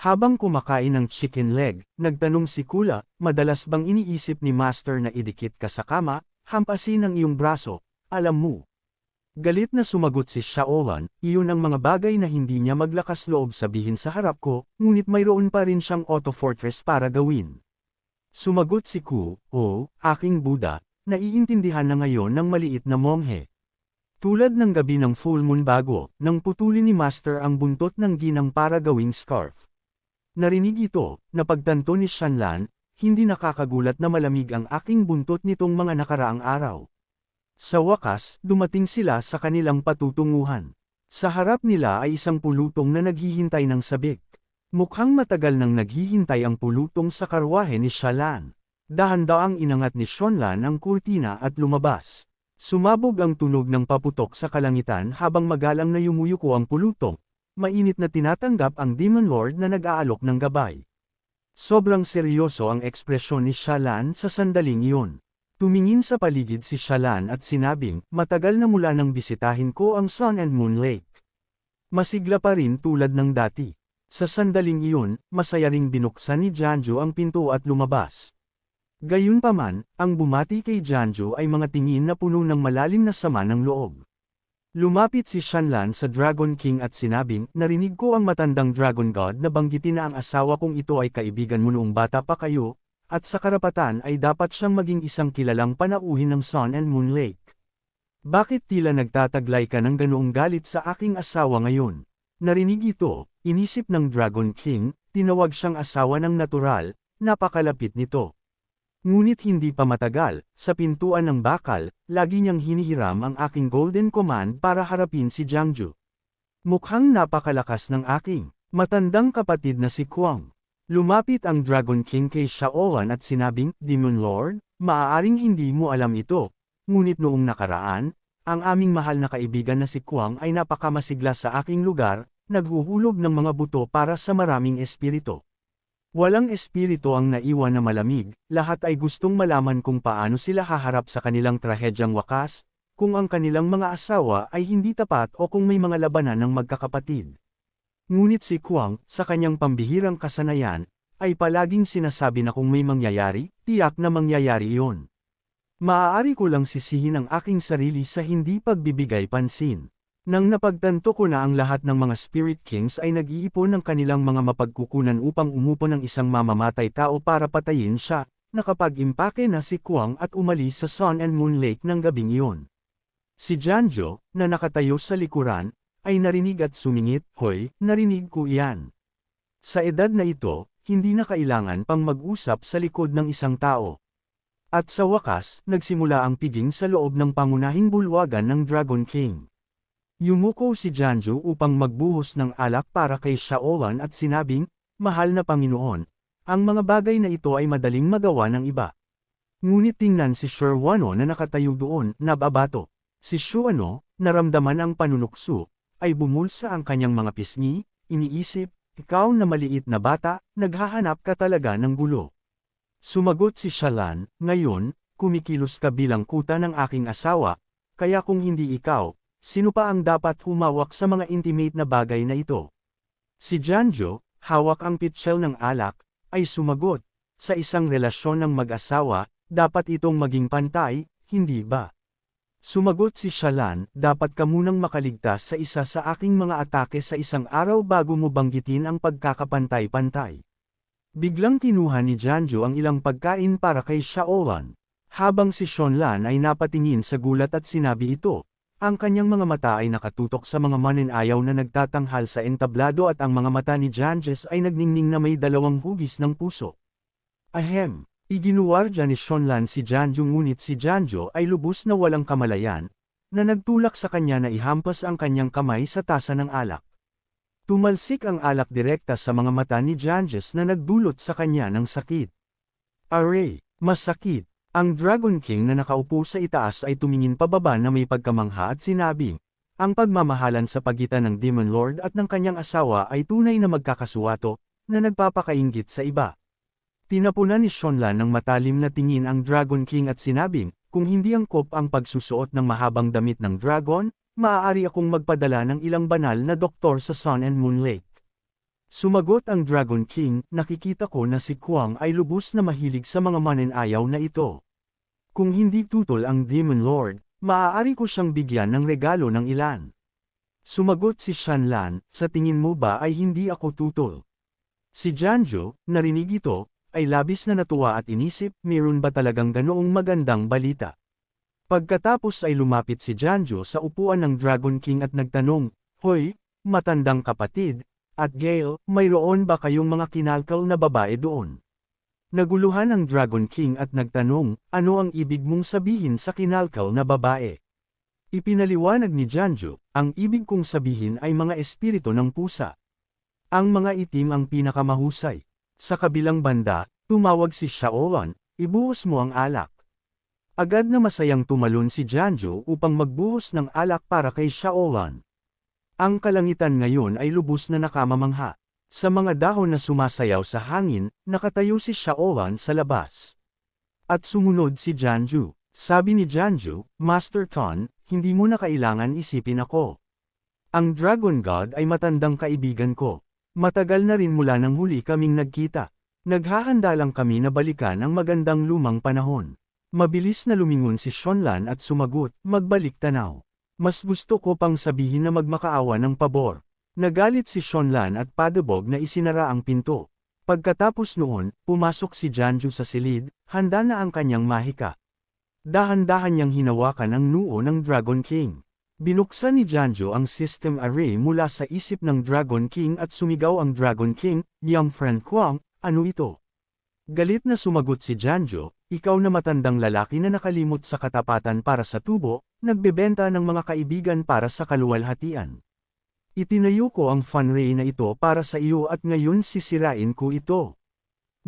Habang kumakain ng chicken leg, nagtanong si Kula, madalas bang iniisip ni Master na idikit ka sa kama, hampasin ang iyong braso, alam mo. Galit na sumagot si Shaolan, iyon ang mga bagay na hindi niya maglakas loob sabihin sa harap ko, ngunit mayroon pa rin siyang auto fortress para gawin. Sumagot si Ku, aking Buddha, naiintindihan na ngayon ng maliit na monghe. Tulad ng gabi ng full moon bago, nang putulin ni Master ang buntot ng ginang para gawing scarf. Narinig ito, napagtanto ni Shanlan, hindi nakakagulat na malamig ang aking buntot nitong mga nakaraang araw. Sa wakas, dumating sila sa kanilang patutunguhan. Sa harap nila ay isang pulutong na naghihintay ng sabik. Mukhang matagal nang naghihintay ang pulutong sa karwahe ni Shanlan. Dahan-daang inangat ni Shanlan ang kurtina at lumabas. Sumabog ang tunog ng paputok sa kalangitan habang magalang na yumuyuko ang pulutong. Mainit na tinatanggap ang Demon Lord na nag-aalok ng gabay. Sobrang seryoso ang ekspresyon ni Shanlan sa sandaling iyon. Tumingin sa paligid si Shanlan at sinabing, matagal na mula nang bisitahin ko ang Sun and Moon Lake. Masigla pa rin tulad ng dati. Sa sandaling iyon, masaya ring binuksan ni Janju ang pinto at lumabas. Gayunpaman, ang bumati kay Janju ay mga tingin na puno ng malalim na sama ng loob. Lumapit si Shanlan sa Dragon King at sinabing, narinig ko ang matandang Dragon God na banggitin na ang asawa kong ito ay kaibigan mo noong bata pa kayo, at sa karapatan ay dapat siyang maging isang kilalang panauhin ng Sun and Moon Lake. Bakit tila nagtataglay ka ng ganoong galit sa aking asawa ngayon? Narinig ito, inisip ng Dragon King, tinawag siyang asawa ng natural, napakalapit nito. Ngunit hindi pa matagal, sa pintuan ng bakal, lagi niyang hinihiram ang aking Golden Command para harapin si Jiangju. Mukhang napakalakas ng aking matandang kapatid na si Kuang. Lumapit ang Dragon King kay Shaolan at sinabing, Demon Lord, maaaring hindi mo alam ito, ngunit noong nakaraan, ang aming mahal na kaibigan na si Kuang ay napakamasigla sa aking lugar, naghuhulog ng mga buto para sa maraming espiritu. Walang espiritu ang naiwan na malamig, lahat ay gustong malaman kung paano sila haharap sa kanilang trahedyang wakas, kung ang kanilang mga asawa ay hindi tapat o kung may mga labanan ng magkakapatid. Ngunit si Kuang, sa kanyang pambihirang kasanayan, ay palaging sinasabi na kung may mangyayari, tiyak na mangyayari iyon. Maaari ko lang sisihin ang aking sarili sa hindi pagbibigay pansin. Nang napagtanto ko na ang lahat ng mga Spirit Kings ay nag-iipon ng kanilang mga mapagkukunan upang umupo ng isang mamamatay tao para patayin siya, nakapag-impake na si Kuang at umalis sa Sun and Moon Lake ng gabing iyon. Si Janju, na nakatayo sa likuran, ay narinig at sumingit, hoy, narinig ko iyan. Sa edad na ito, hindi na kailangan pang mag-usap sa likod ng isang tao. At sa wakas, nagsimula ang piging sa loob ng pangunahing bulwagan ng Dragon King. Yumuko si Janju upang magbuhos ng alak para kay Shaolan at sinabing, mahal na Panginoon, ang mga bagay na ito ay madaling magawa ng iba. Ngunit tingnan si Sherwano na nakatayo doon, nababato. Si Shuano, naramdaman ang panunukso, ay bumulsa ang kanyang mga pisngi, iniisip, ikaw na maliit na bata, naghahanap ka talaga ng gulo. Sumagot si Shanlan, ngayon, kumikilos ka bilang kuta ng aking asawa, kaya kung hindi ikaw, sino pa ang dapat humawak sa mga intimate na bagay na ito? Si Janju, hawak ang pitchel ng alak, ay sumagot, sa isang relasyon ng mag-asawa, dapat itong maging pantay, hindi ba? Sumagot si Shanlan, dapat ka munang makaligtas sa isa sa aking mga atake sa isang araw bago mo banggitin ang pagkakapantay-pantay. Biglang kinuha ni Janju ang ilang pagkain para kay Shaolan. Habang si Shanlan ay napatingin sa gulat at sinabi ito, ang kanyang mga mata ay nakatutok sa mga mananayaw na nagtatanghal sa entablado at ang mga mata ni Janjes ay nagningning na may dalawang hugis ng puso. Ahem! Iginuwardya ni Shanlan si Janju ngunit si Janju ay lubos na walang kamalayan, na nagtulak sa kanya na ihampas ang kanyang kamay sa tasa ng alak. Tumalsik ang alak direkta sa mga mata ni Janjes na nagdulot sa kanya ng sakit. Aray! Masakit! Ang Dragon King na nakaupo sa itaas ay tumingin pababa na may pagkamangha at sinabi, ang pagmamahalan sa pagitan ng Demon Lord at ng kanyang asawa ay tunay na magkakasuwato, na nagpapakainggit sa iba. Tinapunan ni Shanlan ng matalim na tingin ang Dragon King at sinabing, kung hindi angkop ang pagsusuot ng mahabang damit ng dragon, maaari akong magpadala ng ilang banal na doktor sa Sun and Moon Lake. Sumagot ang Dragon King, nakikita ko na si Kwang ay lubos na mahilig sa mga mananayaw na ito. Kung hindi tutol ang Demon Lord, maaari ko siyang bigyan ng regalo ng ilan. Sumagot si Shanlan, sa tingin mo ba ay hindi ako tutol? Si Janjo, narinig ito, ay labis na natuwa at inisip, mayroon ba talagang ganoong magandang balita? Pagkatapos ay lumapit si Janjo sa upuan ng Dragon King at nagtanong, Hoy, matandang kapatid, at Gale, mayroon ba kayong mga kinalkal na babae doon? Naguluhan ang Dragon King at nagtanong, ano ang ibig mong sabihin sa kinalkal na babae? Ipinaliwanag ni Janjo, ang ibig kong sabihin ay mga espiritu ng pusa. Ang mga itim ang pinakamahusay. Sa kabilang banda, tumawag si Shaolan, ibuhos mo ang alak. Agad na masayang tumalon si Janjo upang magbuhos ng alak para kay Shaolan. Ang kalangitan ngayon ay lubos na nakamamangha. Sa mga dahon na sumasayaw sa hangin, nakatayo si Shaolan sa labas. At sumunod si Janju. Sabi ni Janju, Master Ton, hindi mo na kailangan isipin ako. Ang Dragon God ay matandang kaibigan ko. Matagal na rin mula nang huli kaming nagkita. Naghahanda lang kami na balikan ang magandang lumang panahon. Mabilis na lumingon si Shanlan at sumagot, magbalik tanaw. Mas gusto ko pang sabihin na magmakaawa ng pabor. Nagalit si Shanlan at padabog na isinara ang pinto. Pagkatapos noon, pumasok si Janju sa silid, handa na ang kanyang mahika. Dahan-dahan niyang hinawakan ang noo ng Dragon King. Binuksan ni Janju ang system array mula sa isip ng Dragon King at sumigaw ang Dragon King, Young friend Kwang, ano ito? Galit na sumagot si Janju, ikaw na matandang lalaki na nakalimot sa katapatan para sa tubo, nagbebenta ng mga kaibigan para sa kaluwalhatian. Itinayo ko ang funray na ito para sa iyo at ngayon sisirain ko ito.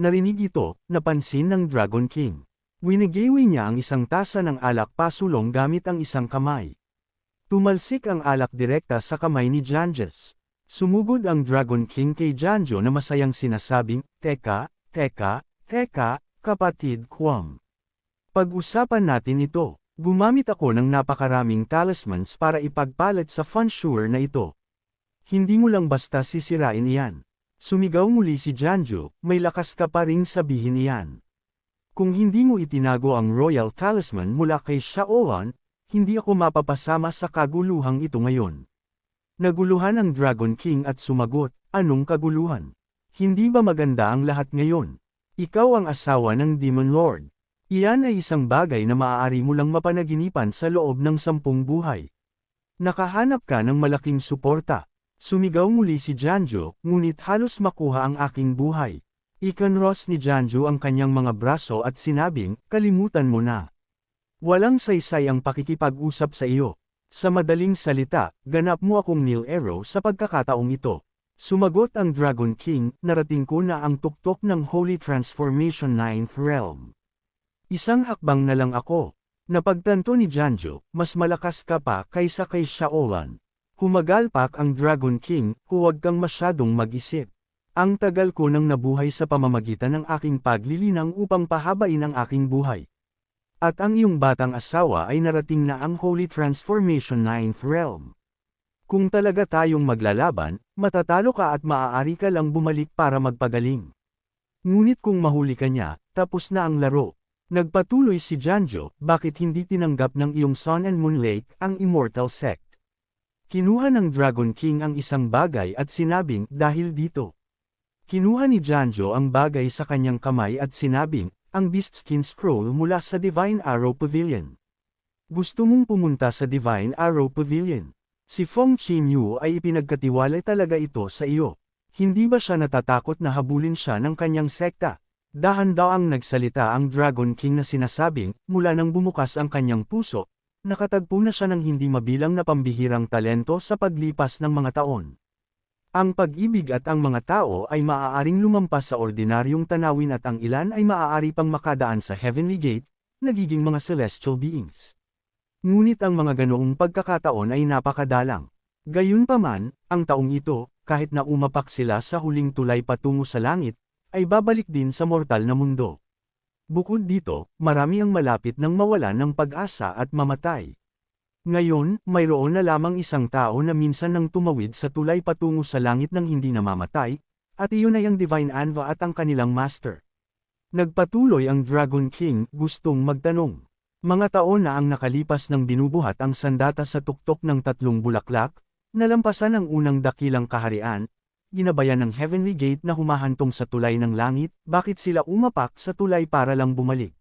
Narinig ito, napansin ng Dragon King. Winigawi niya ang isang tasa ng alak pasulong gamit ang isang kamay. Tumalsik ang alak direkta sa kamay ni Janjas. Sumugod ang Dragon King kay Janjo na masayang sinasabing, Teka, kapatid Kwang. Pag-usapan natin ito. Gumamit ako ng napakaraming talismans para ipagpalit sa fun-sure na ito. Hindi mo lang basta sisirain iyan. Sumigaw muli si Janjo, may lakas ka pa ring sabihin iyan. Kung hindi mo itinago ang Royal Talisman mula kay Shaolan, hindi ako mapapasama sa kaguluhang ito ngayon. Naguluhan ang Dragon King at sumagot, anong kaguluhan? Hindi ba maganda ang lahat ngayon? Ikaw ang asawa ng Demon Lord. Iyan ay isang bagay na maaari mo lang mapanaginipan sa loob ng 10 buhay. Nakahanap ka ng malaking suporta. Sumigaw muli si Janjo, ngunit halos makuha ang aking buhay. Ikanros ni Janjo ang kanyang mga braso at sinabing, kalimutan mo na. Walang saysay ang pakikipag-usap sa iyo. Sa madaling salita, ganap mo akong Neil Arrow sa pagkakataong ito. Sumagot ang Dragon King, narating ko na ang tuktok ng Holy Transformation 9th Realm. Isang hakbang na lang ako. Napagtanto ni Janjo, mas malakas ka pa kaysa kay Shaolan. Humagalpak ang Dragon King, huwag kang masyadong mag-isip. Ang tagal ko nang nabuhay sa pamamagitan ng aking paglilinang upang pahabain ang aking buhay. At ang iyong batang asawa ay narating na ang Holy Transformation 9th Realm. Kung talaga tayong maglalaban, matatalo ka at maaari ka lang bumalik para magpagaling. Ngunit kung mahuli ka niya, tapos na ang laro. Nagpatuloy si Janjo, bakit hindi tinanggap ng iyong Sun and Moon Lake ang Immortal Sect? Kinuha ng Dragon King ang isang bagay at sinabing, dahil dito. Kinuha ni Janjo ang bagay sa kanyang kamay at sinabing, ang Beastskin Scroll mula sa Divine Arrow Pavilion. Gusto mong pumunta sa Divine Arrow Pavilion? Si Feng Qinyu ay ipinagkatiwala talaga ito sa iyo. Hindi ba siya natatakot na habulin siya ng kanyang sekta? Dahan-daang nagsalita ang Dragon King na sinasabing, mula nang bumukas ang kanyang puso, nakatagpo na siya ng hindi mabilang na pambihirang talento sa paglipas ng mga taon. Ang pag-ibig at ang mga tao ay maaaring lumampas sa ordinaryong tanawin at ang ilan ay maaari pang makadaan sa Heavenly Gate, nagiging mga celestial beings. Ngunit ang mga ganoong pagkakataon ay napakadalang. Gayunpaman, ang taong ito, kahit na umapak sila sa huling tulay patungo sa langit, ay babalik din sa mortal na mundo. Bukod dito, marami ang malapit ng mawalan ng pag-asa at mamatay. Ngayon, mayroon na lamang isang tao na minsan nang tumawid sa tulay patungo sa langit ng hindi namamatay, at iyon ay ang Divine Anva at ang kanilang master. Nagpatuloy ang Dragon King, gustong magtanong. Mga taon na ang nakalipas nang binubuhat ang sandata sa tuktok ng 3 bulaklak, nalampasan ang unang dakilang kaharian, ginabayan ng Heavenly Gate na humahantong sa tulay ng langit, bakit sila umapak sa tulay para lang bumalik?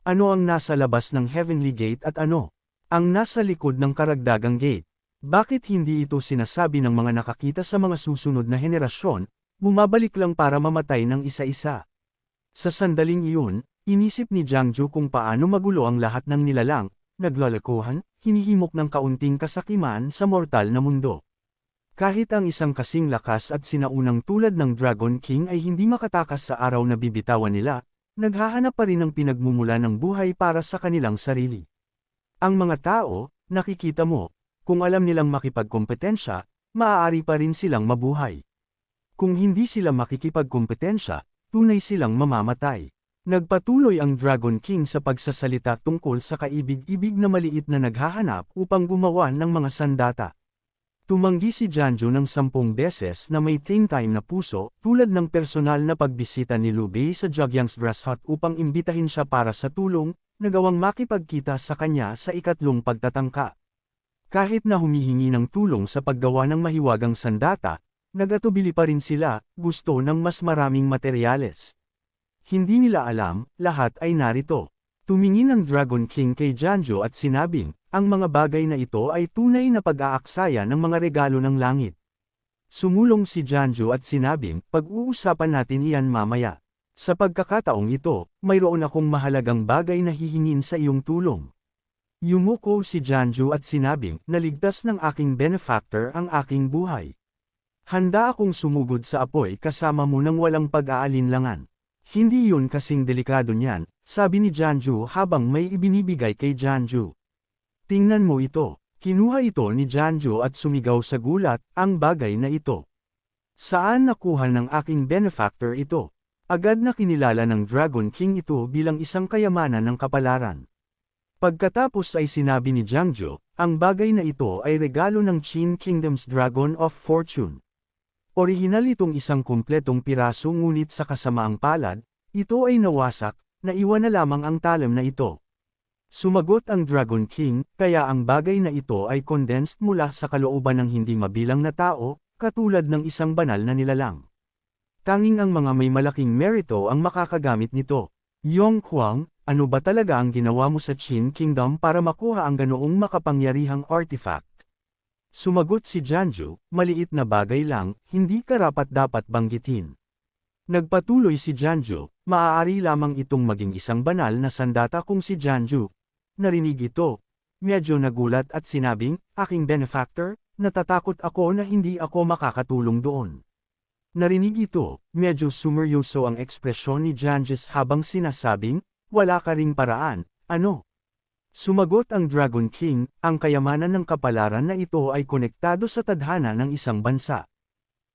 Ano ang nasa labas ng Heavenly Gate at ano ang nasa likod ng karagdagang gate? Bakit hindi ito sinasabi ng mga nakakita sa mga susunod na henerasyon, bumabalik lang para mamatay ng isa-isa? Sa sandaling iyon, inisip ni Jiangju kung paano magulo ang lahat ng nilalang, naglalakuhan, hinihimok ng kaunting kasakiman sa mortal na mundo. Kahit ang isang kasing lakas at sinaunang tulad ng Dragon King ay hindi makatakas sa araw na bibitawan nila, naghahanap pa rin ng pinagmumula ng buhay para sa kanilang sarili. Ang mga tao, nakikita mo, kung alam nilang makipagkompetensya, maaari pa rin silang mabuhay. Kung hindi sila makikipagkompetensya, tunay silang mamamatay. Nagpatuloy ang Dragon King sa pagsasalita tungkol sa kaibig-ibig na maliit na naghahanap upang gumawa ng mga sandata. Tumanggi si Jiangju ng 10 beses na may time na puso, tulad ng personal na pagbisita ni Liu Bei sa Zhujiang's Grass Hut upang imbitahin siya para sa tulong, nagawang makipagkita sa kanya sa ikatlong pagtatangka. Kahit na humihingi ng tulong sa paggawa ng mahiwagang sandata, nagatubili pa rin sila, gusto ng mas maraming materyales. Hindi nila alam, lahat ay narito. Tumingin ang Dragon King kay Jiangju at sinabing, ang mga bagay na ito ay tunay na pag-aaksaya ng mga regalo ng langit. Sumulong si Jiangju at sinabing, pag-uusapan natin iyan mamaya. Sa pagkakataong ito, mayroon akong mahalagang bagay na hihingin sa iyong tulong. Yumuko si Jiangju at sinabing, naligtas ng aking benefactor ang aking buhay. Handa akong sumugod sa apoy kasama mo nang walang pag-aalinlangan. Hindi yun kasing delikado niyan, sabi ni Jiangju habang may ibinibigay kay Jiangju. Tingnan mo ito. Kinuha ito ni Jiangju at sumigaw sa gulat, ang bagay na ito. Saan nakuha ng aking benefactor ito? Agad na kinilala ng Dragon King ito bilang isang kayamanan ng kapalaran. Pagkatapos ay sinabi ni Jiangju, ang bagay na ito ay regalo ng Qin Kingdom's Dragon of Fortune. Orihinal itong isang kumpletong piraso ngunit sa kasamaang palad, ito ay nawasak, naiwan na lamang ang talim na ito. Sumagot ang Dragon King, kaya ang bagay na ito ay condensed mula sa kalooban ng hindi mabilang na tao, katulad ng isang banal na nilalang. Tanging ang mga may malaking merito ang makakagamit nito. Yong Huang, ano ba talaga ang ginawa mo sa Qin Kingdom para makuha ang ganoong makapangyarihang artifact? Sumagot si Jiangju, maliit na bagay lang, hindi karapat-dapat banggitin. Nagpatuloy si Jiangju, maaari lamang itong maging isang banal na sandata kung si Jiangju. Narinig ito. Medyo nagulat at sinabing, aking benefactor, natatakot ako na hindi ako makakatulong doon. Narinig ito, medyo sumeryoso ang ekspresyon ni Jiangju habang sinasabing, wala ka ring paraan, ano? Sumagot ang Dragon King, ang kayamanan ng kapalaran na ito ay konektado sa tadhana ng isang bansa.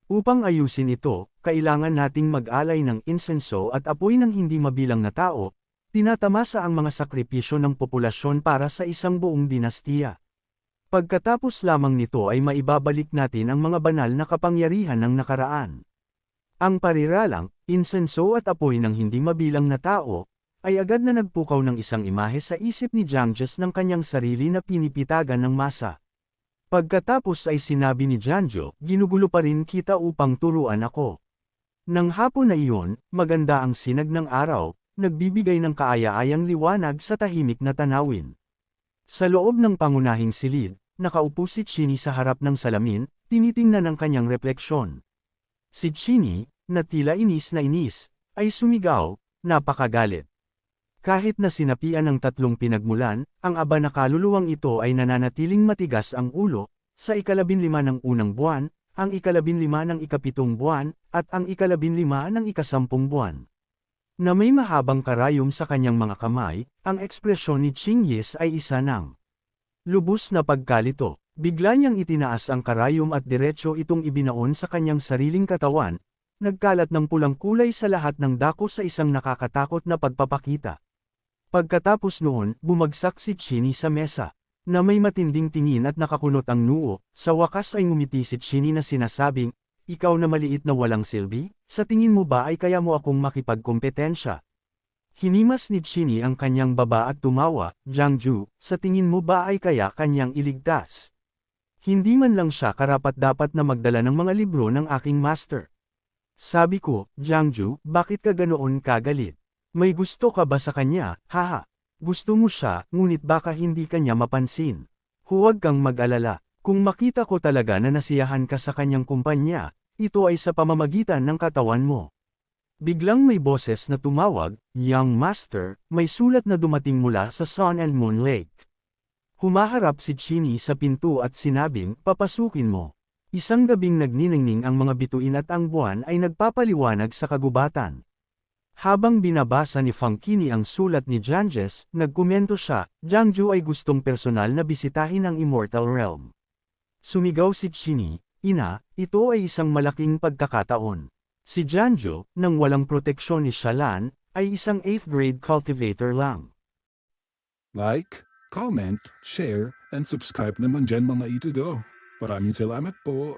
Upang ayusin ito, kailangan nating mag-alay ng insenso at apoy ng hindi mabilang na tao, tinatamasa ang mga sakripisyo ng populasyon para sa isang buong dinastiya. Pagkatapos lamang nito ay maibabalik natin ang mga banal na kapangyarihan ng nakaraan. Ang pariralang, insenso at apoy ng hindi mabilang na tao, ay agad na nagpukaw ng isang imahe sa isip ni Jiangju ng kanyang sarili na pinipitagan ng masa. Pagkatapos ay sinabi ni Jiangju, ginugulo pa rin kita upang turuan ako. Nang hapon na iyon, maganda ang sinag ng araw, nagbibigay ng kaaya-ayang liwanag sa tahimik na tanawin. Sa loob ng pangunahing silid, nakaupo si Chini sa harap ng salamin, tinitingnan ang kanyang refleksyon. Si Chini, na tila inis, ay sumigaw, napakagalit. Kahit na sinapian ng 3 pinagmulan, ang aba na kaluluwang ito ay nananatiling matigas ang ulo, sa 15 ng unang buwan, ang 15 ng 17 buwan, at ang 15 ng 10 buwan. Na may mahabang karayom sa kanyang mga kamay, ang ekspresyon ni Qingyes ay isa ng lubos na pagkalito. Bigla niyang itinaas ang karayom at diretso itong ibinaon sa kanyang sariling katawan, nagkalat ng pulang kulay sa lahat ng dako sa isang nakakatakot na pagpapakita. Pagkatapos noon, bumagsak si Chini sa mesa, na may matinding tingin at nakakunot ang noo, sa wakas ay ngumiti si Chini na sinasabing, ikaw na maliit na walang silbi, sa tingin mo ba ay kaya mo akong makipagkompetensya? Hinimas ni Chini ang kanyang baba at tumawa, Jiangju, sa tingin mo ba ay kaya kanyang iligtas? Hindi man lang siya karapat-dapat na magdala ng mga libro ng aking master. Sabi ko, Jiangju, bakit ka ganoon kagalit? May gusto ka ba sa kanya, haha? Gusto mo siya, ngunit baka hindi kanya mapansin. Huwag kang mag-alala, kung makita ko talaga na nasiyahan ka sa kanyang kumpanya, ito ay sa pamamagitan ng katawan mo. Biglang may boses na tumawag, Young Master, may sulat na dumating mula sa Sun and Moon Lake. Humaharap si Chini sa pinto at sinabing, papasukin mo. Isang gabing nagniningning ang mga bituin at ang buwan ay nagpapaliwanag sa kagubatan. Habang binabasa ni Fangkini ang sulat ni Janjes, nagkomento siya, Jiangju ay gustong personal na bisitahin ang Immortal Realm. Sumigaw si Chini, Ina, ito ay isang malaking pagkakataon. Si Jiangju, nang walang proteksyon ni Shalan, ay isang 8th grade cultivator lang. Like, comment, share, and subscribe naman dyan mga ito do. Maraming salamat po.